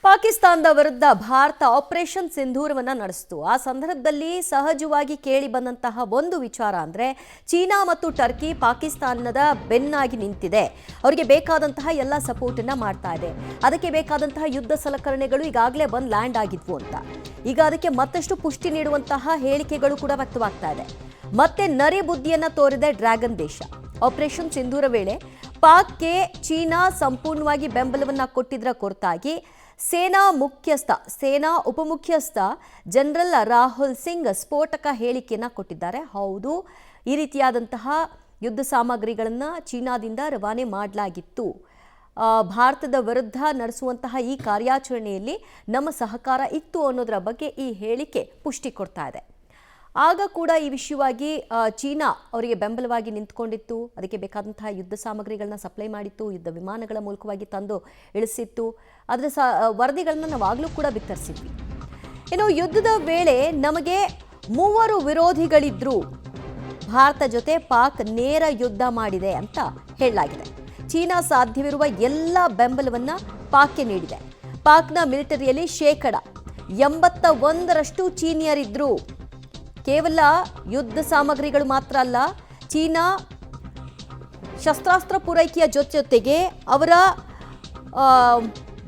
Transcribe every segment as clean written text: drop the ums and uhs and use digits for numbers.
ಪಾಕಿಸ್ತಾನದ ವಿರುದ್ಧ ಭಾರತ ಆಪರೇಷನ್ ಸಿಂಧೂರವನ್ನ ನಡೆಸಿತು. ಆ ಸಂದರ್ಭದಲ್ಲಿ ಸಹಜವಾಗಿ ಕೇಳಿ ಬಂದಂತಹ ಒಂದು ವಿಚಾರ ಅಂದ್ರೆ ಚೀನಾ ಮತ್ತು ಟರ್ಕಿ ಪಾಕಿಸ್ತಾನದ ಬೆನ್ನಾಗಿ ನಿಂತಿದೆ. ಅವರಿಗೆ ಬೇಕಾದಂತಹ ಎಲ್ಲ ಸಪೋರ್ಟ್ ಅನ್ನ ಮಾಡ್ತಾ ಇದೆ. ಅದಕ್ಕೆ ಬೇಕಾದಂತಹ ಯುದ್ಧ ಸಲಕರಣೆಗಳು ಈಗಾಗಲೇ ಬಂದು ಲ್ಯಾಂಡ್ ಆಗಿದ್ವು ಅಂತ. ಈಗ ಅದಕ್ಕೆ ಮತ್ತಷ್ಟು ಪುಷ್ಟಿ ನೀಡುವಂತಹ ಹೇಳಿಕೆಗಳು ಕೂಡ ವ್ಯಕ್ತವಾಗ್ತಾ ಇದೆ. ಮತ್ತೆ ನರಿ ಬುದ್ಧಿಯನ್ನ ತೋರಿದೆ ಡ್ರ್ಯಾಗನ್ ದೇಶ. ಆಪರೇಷನ್ ಸಿಂಧೂರ ವೇಳೆ ಪಾಕ್ಗೆ ಚೀನಾ ಸಂಪೂರ್ಣವಾಗಿ ಬೆಂಬಲವನ್ನ ಕೊಟ್ಟಿದ್ದರ ಹೊರತಾಗಿ ಸೇನಾ ಉಪಮುಖ್ಯಸ್ಥ ಜನರಲ್ ರಾಹುಲ್ ಸಿಂಗ್ ಸ್ಫೋಟಕ ಹೇಳಿಕೆಯನ್ನ ಕೊಟ್ಟಿದ್ದಾರೆ. ಹೌದು, ಈ ರೀತಿಯಾದಂತಹ ಯುದ್ಧ ಸಾಮಗ್ರಿಗಳನ್ನು ಚೀನಾದಿಂದ ರವಾನೆ ಮಾಡಲಾಗಿತ್ತು. ಭಾರತದ ವಿರುದ್ಧ ನಡೆಸುವಂತಹ ಈ ಕಾರ್ಯಾಚರಣೆಯಲ್ಲಿ ನಮ್ಮ ಸಹಕಾರ ಇತ್ತು ಅನ್ನೋದರ ಬಗ್ಗೆ ಈ ಹೇಳಿಕೆ ಪುಷ್ಟಿ ಕೊಡ್ತಾ ಇದೆ. ಆಗ ಕೂಡ ಈ ವಿಷಯವಾಗಿ ಚೀನಾ ಅವರಿಗೆ ಬೆಂಬಲವಾಗಿ ನಿಂತ್ಕೊಂಡಿತ್ತು. ಅದಕ್ಕೆ ಬೇಕಾದಂತಹ ಯುದ್ಧ ಸಾಮಗ್ರಿಗಳನ್ನ ಸಪ್ಲೈ ಮಾಡಿತ್ತು, ಯುದ್ಧ ವಿಮಾನಗಳ ಮೂಲಕವಾಗಿ ತಂದು ಇಳಿಸಿತ್ತು. ಅದರ ವರದಿಗಳನ್ನ ನಾವು ಆಗಲೂ ಕೂಡ ಬಿತ್ತರಿಸಿದ್ವಿ. ಇನ್ನು ಯುದ್ಧದ ವೇಳೆ ನಮಗೆ 3 ವಿರೋಧಿಗಳಿದ್ರು. ಭಾರತ ಜೊತೆ ಪಾಕ್ ನೇರ ಯುದ್ಧ ಮಾಡಿದೆ ಅಂತ ಹೇಳಲಾಗಿದೆ. ಚೀನಾ ಸಾಧ್ಯವಿರುವ ಎಲ್ಲ ಬೆಂಬಲವನ್ನ ಪಾಕ್ಗೆ ನೀಡಿದೆ. ಪಾಕ್ನ ಮಿಲಿಟರಿಯಲ್ಲಿ 81% ಚೀನಿಯರಿದ್ರು. ಕೇವಲ ಯುದ್ಧ ಸಾಮಗ್ರಿಗಳು ಮಾತ್ರ ಅಲ್ಲ, ಚೀನಾ ಶಸ್ತ್ರಾಸ್ತ್ರ ಪೂರೈಕೆಯ ಜೊತೆಗೆ ಅವರ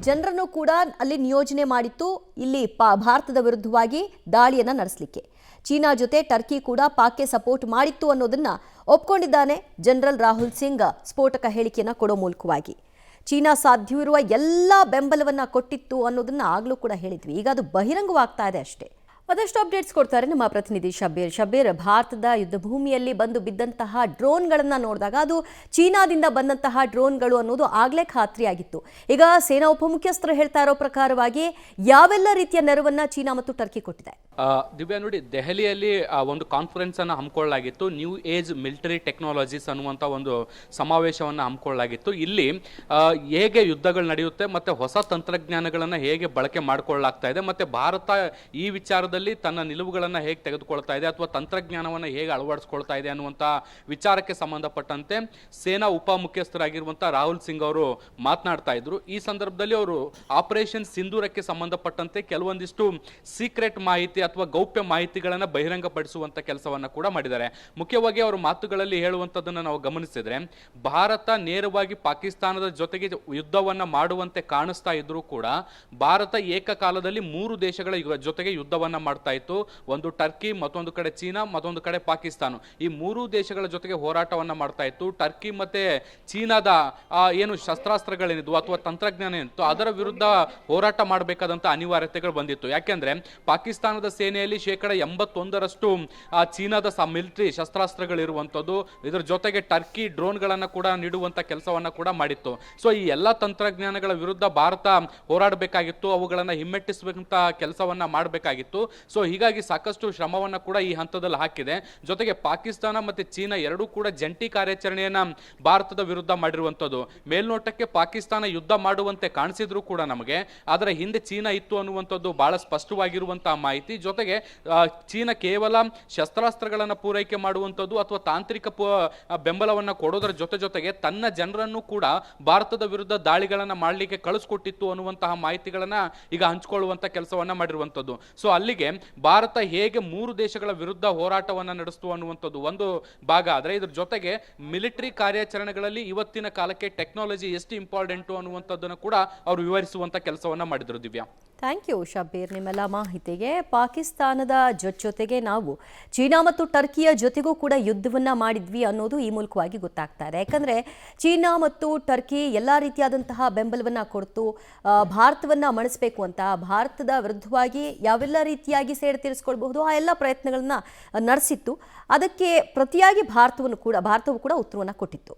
ಜನರನ್ನು ಕೂಡ ಅಲ್ಲಿ ನಿಯೋಜನೆ ಮಾಡಿತ್ತು, ಇಲ್ಲಿ ಭಾರತದ ವಿರುದ್ಧವಾಗಿ ದಾಳಿಯನ್ನು ನಡೆಸಲಿಕ್ಕೆ. ಚೀನಾ ಜೊತೆ ಟರ್ಕಿ ಕೂಡ ಪಾಕ್ಗೆ ಸಪೋರ್ಟ್ ಮಾಡಿತ್ತು ಅನ್ನೋದನ್ನ ಒಪ್ಕೊಂಡಿದ್ದಾನೆ ಜನರಲ್ ರಾಹುಲ್ ಸಿಂಗ್ ಸ್ಫೋಟಕ ಹೇಳಿಕೆಯನ್ನು ಕೊಡೋ ಮೂಲಕವಾಗಿ. ಚೀನಾ ಸಾಧ್ಯವಿರುವ ಎಲ್ಲ ಬೆಂಬಲವನ್ನ ಕೊಟ್ಟಿತ್ತು ಅನ್ನೋದನ್ನ ಆಗ್ಲೂ ಕೂಡ ಹೇಳಿದ್ವಿ. ಈಗ ಅದು ಬಹಿರಂಗವಾಗ್ತಾ ಇದೆ ಅಷ್ಟೇ. ಅದಷ್ಟು ಅಪ್ಡೇಟ್ಸ್ ಕೊಡ್ತಾರೆ ನಮ್ಮ ಪ್ರತಿನಿಧಿ ಶಬೀರ್. ಭಾರತದ ಯುದ್ಧ ಭೂಮಿಯಲ್ಲಿ ಬಂದು ಬಿದ್ದಂತಹ ಡ್ರೋನ್ಗಳನ್ನು ನೋಡಿದಾಗ ಅದು ಚೀನಾದಿಂದ ಬಂದಂತಹ ಡ್ರೋನ್ಗಳು ಅನ್ನೋದು ಆಗಲೇ ಖಾತ್ರಿಯಾಗಿತ್ತು. ಈಗ ಸೇನಾ ಉಪಮುಖ್ಯಸ್ಥರು ಹೇಳ್ತಾ ಇರೋ ಪ್ರಕಾರವಾಗಿ ಯಾವೆಲ್ಲ ರೀತಿಯ ನೆರವನ್ನ ಚೀನಾ ಮತ್ತು ಟರ್ಕಿ ಕೊಟ್ಟಿದೆ? ದಿವ್ಯಾ ನೋಡಿ, ದೆಹಲಿಯಲ್ಲಿ ಒಂದು ಕಾನ್ಫರೆನ್ಸ್ ಅನ್ನು ಹಮ್ಮಿಕೊಳ್ಳಲಾಗಿತ್ತು. ನ್ಯೂ ಏಜ್ ಮಿಲಿಟರಿ ಟೆಕ್ನಾಲಜೀಸ್ ಅನ್ನುವಂಥ ಒಂದು ಸಮಾವೇಶವನ್ನು ಹಮ್ಮಿಕೊಳ್ಳಲಾಗಿತ್ತು. ಇಲ್ಲಿ ಹೇಗೆ ಯುದ್ಧಗಳು ನಡೆಯುತ್ತೆ ಮತ್ತೆ ಹೊಸ ತಂತ್ರಜ್ಞಾನಗಳನ್ನು ಹೇಗೆ ಬಳಕೆ ಮಾಡಿಕೊಳ್ಳಲಾಗ್ತಾ ಇದೆ, ಮತ್ತೆ ಭಾರತ ಈ ವಿಚಾರದಲ್ಲಿ ತನ್ನ ನಿಲುವುಗಳನ್ನು ಹೇಗೆ ತೆಗೆದುಕೊಳ್ತಾ ಇದೆ ಅಥವಾ ತಂತ್ರಜ್ಞಾನವನ್ನು ಹೇಗೆ ಅಳವಡಿಸ್ಕೊಳ್ತಾ ಇದೆ ಅನ್ನುವಂಥ ವಿಚಾರಕ್ಕೆ ಸಂಬಂಧಪಟ್ಟಂತೆ ಸೇನಾ ಉಪ ಮುಖ್ಯಸ್ಥರಾಗಿರುವಂಥ ರಾಹುಲ್ ಸಿಂಗ್ ಅವರು ಮಾತನಾಡ್ತಾ ಇದ್ರು. ಈ ಸಂದರ್ಭದಲ್ಲಿ ಅವರು ಆಪರೇಷನ್ ಸಿಂಧೂರಕ್ಕೆ ಸಂಬಂಧಪಟ್ಟಂತೆ ಕೆಲವೊಂದಿಷ್ಟು ಸೀಕ್ರೆಟ್ ಮಾಹಿತಿ ಅಥವಾ ಗೌಪ್ಯ ಮಾಹಿತಿಗಳನ್ನು ಬಹಿರಂಗಪಡಿಸುವಂತ ಕೆಲಸವನ್ನ ಕೂಡ ಮಾಡಿದ್ದಾರೆ. ಮುಖ್ಯವಾಗಿ ಅವರು ಮಾತುಗಳಲ್ಲಿ ಹೇಳುವಂತದನ್ನ ನಾವು ಗಮನಿಸಿದ್ರೆ, ಭಾರತ ನೇರವಾಗಿ ಪಾಕಿಸ್ತಾನದ ಜೊತೆಗೆ ಯುದ್ಧವನ್ನ ಮಾಡುವಂತೆ ಕಾಣಿಸ್ತಾ ಇದ್ರೂ ಕೂಡ ಭಾರತ ಏಕಕಾಲದಲ್ಲಿ 3 ದೇಶಗಳ ಜೊತೆಗೆ ಯುದ್ಧವನ್ನ ಮಾಡ್ತಾ ಇತ್ತು. ಒಂದು ಟರ್ಕಿ, ಮತ್ತೊಂದು ಕಡೆ ಚೀನಾ, ಮತ್ತೊಂದು ಕಡೆ ಪಾಕಿಸ್ತಾನ. ಈ 3 ದೇಶಗಳ ಜೊತೆಗೆ ಹೋರಾಟವನ್ನ ಮಾಡ್ತಾ ಇತ್ತು. ಟರ್ಕಿ ಮತ್ತೆ ಚೀನಾದ ಏನು ಶಸ್ತ್ರಾಸ್ತ್ರಗಳೇನಿದ್ವು ಅಥವಾ ತಂತ್ರಜ್ಞಾನ ಏನಿತ್ತು ಅದರ ವಿರುದ್ಧ ಹೋರಾಟ ಮಾಡಬೇಕಾದಂತ ಅನಿವಾರ್ಯತೆಗಳು ಬಂದಿತ್ತು. ಯಾಕೆಂದ್ರೆ ಪಾಕಿಸ್ತಾನದ ಸೇನೆಯಲ್ಲಿ 81% ಚೀನಾದ ಮಿಲಿಟರಿ ಶಸ್ತ್ರಾಸ್ತ್ರಗಳಿರುವಂಥದ್ದು, ಇದರ ಜೊತೆಗೆ ಟರ್ಕಿ ಡ್ರೋನ್ಗಳನ್ನು ಕೂಡ ನೀಡುವಂತ ಕೆಲಸವನ್ನ ಕೂಡ ಮಾಡಿತ್ತು. ಸೊ ಈ ಎಲ್ಲ ತಂತ್ರಜ್ಞಾನಗಳ ವಿರುದ್ಧ ಭಾರತ ಹೋರಾಡಬೇಕಾಗಿತ್ತು, ಅವುಗಳನ್ನು ಹಿಮ್ಮೆಟ್ಟಿಸಬೇಕಂತ ಕೆಲಸವನ್ನ ಮಾಡಬೇಕಾಗಿತ್ತು. ಸೊ ಹೀಗಾಗಿ ಸಾಕಷ್ಟು ಶ್ರಮವನ್ನ ಕೂಡ ಈ ಹಂತದಲ್ಲಿ ಹಾಕಿದೆ. ಜೊತೆಗೆ ಪಾಕಿಸ್ತಾನ ಮತ್ತೆ ಚೀನಾ ಎರಡೂ ಕೂಡ ಜಂಟಿ ಕಾರ್ಯಾಚರಣೆಯನ್ನ ಭಾರತದ ವಿರುದ್ಧ ಮಾಡಿರುವಂಥದ್ದು. ಮೇಲ್ನೋಟಕ್ಕೆ ಪಾಕಿಸ್ತಾನ ಯುದ್ಧ ಮಾಡುವಂತೆ ಕಾಣಿಸಿದ್ರು ಕೂಡ ನಮಗೆ ಅದರ ಹಿಂದೆ ಚೀನಾ ಇತ್ತು ಅನ್ನುವಂಥದ್ದು ಬಹಳ ಸ್ಪಷ್ಟವಾಗಿರುವಂತಹ ಮಾಹಿತಿ. ಜೊತೆಗೆ ಚೀನಾ ಕೇವಲ ಶಸ್ತ್ರಾಸ್ತ್ರಗಳನ್ನು ಪೂರೈಕೆ ಮಾಡುವಂಥದ್ದು ಅಥವಾ ತಾಂತ್ರಿಕ ಬೆಂಬಲವನ್ನು ಕೊಡೋದರ ಜೊತೆಗೆ ತನ್ನ ಜನರನ್ನು ಕೂಡ ಭಾರತದ ವಿರುದ್ಧ ದಾಳಿಗಳನ್ನು ಮಾಡಲಿಕ್ಕೆ ಕಳಿಸ್ಕೊಟ್ಟಿತ್ತು ಅನ್ನುವಂತಹ ಮಾಹಿತಿಗಳನ್ನ ಈಗ ಹಂಚಿಕೊಳ್ಳುವಂತ ಕೆಲಸವನ್ನ ಮಾಡಿರುವಂಥದ್ದು. ಸೊ ಅಲ್ಲಿಗೆ ಭಾರತ ಹೇಗೆ 3 ದೇಶಗಳ ವಿರುದ್ಧ ಹೋರಾಟವನ್ನ ನಡೆಸ್ತು ಅನ್ನುವಂಥದ್ದು ಒಂದು ಭಾಗ. ಆದರೆ ಇದ್ರ ಜೊತೆಗೆ ಮಿಲಿಟರಿ ಕಾರ್ಯಾಚರಣೆಗಳಲ್ಲಿ ಇವತ್ತಿನ ಕಾಲಕ್ಕೆ ಟೆಕ್ನಾಲಜಿ ಎಷ್ಟು ಇಂಪಾರ್ಟೆಂಟು ಅನ್ನುವಂಥದ್ದನ್ನು ಕೂಡ ಅವರು ವಿವರಿಸುವಂತ ಕೆಲಸವನ್ನ ಮಾಡಿದ್ರು. ದಿವ್ಯಾ, ಥ್ಯಾಂಕ್ ಯು ಶಬೀರ್ ನಿಮ್ಮೆಲ್ಲ ಮಾಹಿತಿಗೆ. ಪಾಕಿಸ್ತಾನದ ಜೊತೆಗೆ ನಾವು ಚೀನಾ ಮತ್ತು ಟರ್ಕಿಯ ಜೊತೆಗೂ ಕೂಡ ಯುದ್ಧವನ್ನ ಮಾಡಿದ್ವಿ ಅನ್ನೋದು ಈ ಮೂಲಕವಾಗಿ ಗೊತ್ತಾಗ್ತಾ ಇದೆ. ಯಾಕಂದ್ರೆ ಚೀನಾ ಮತ್ತು ಟರ್ಕಿ ಎಲ್ಲ ರೀತಿಯಾದಂತಹ ಬೆಂಬಲವನ್ನ ಕೊಡ್ತು, ಭಾರತವನ್ನ ಮಣಿಸಬೇಕು ಅಂತ, ಭಾರತದ ವಿರುದ್ಧವಾಗಿ ಯಾವೆಲ್ಲ ರೀತಿಯಾಗಿ ಸೇಡು ತೀರಿಸಿಕೊಳ್ಬಹುದು ಆ ಎಲ್ಲ ಪ್ರಯತ್ನಗಳನ್ನ ನಡೆಸಿತ್ತು. ಅದಕ್ಕೆ ಪ್ರತಿಯಾಗಿ ಭಾರತವು ಕೂಡ ಉತ್ತರವನ್ನ ಕೊಟ್ಟಿತ್ತು.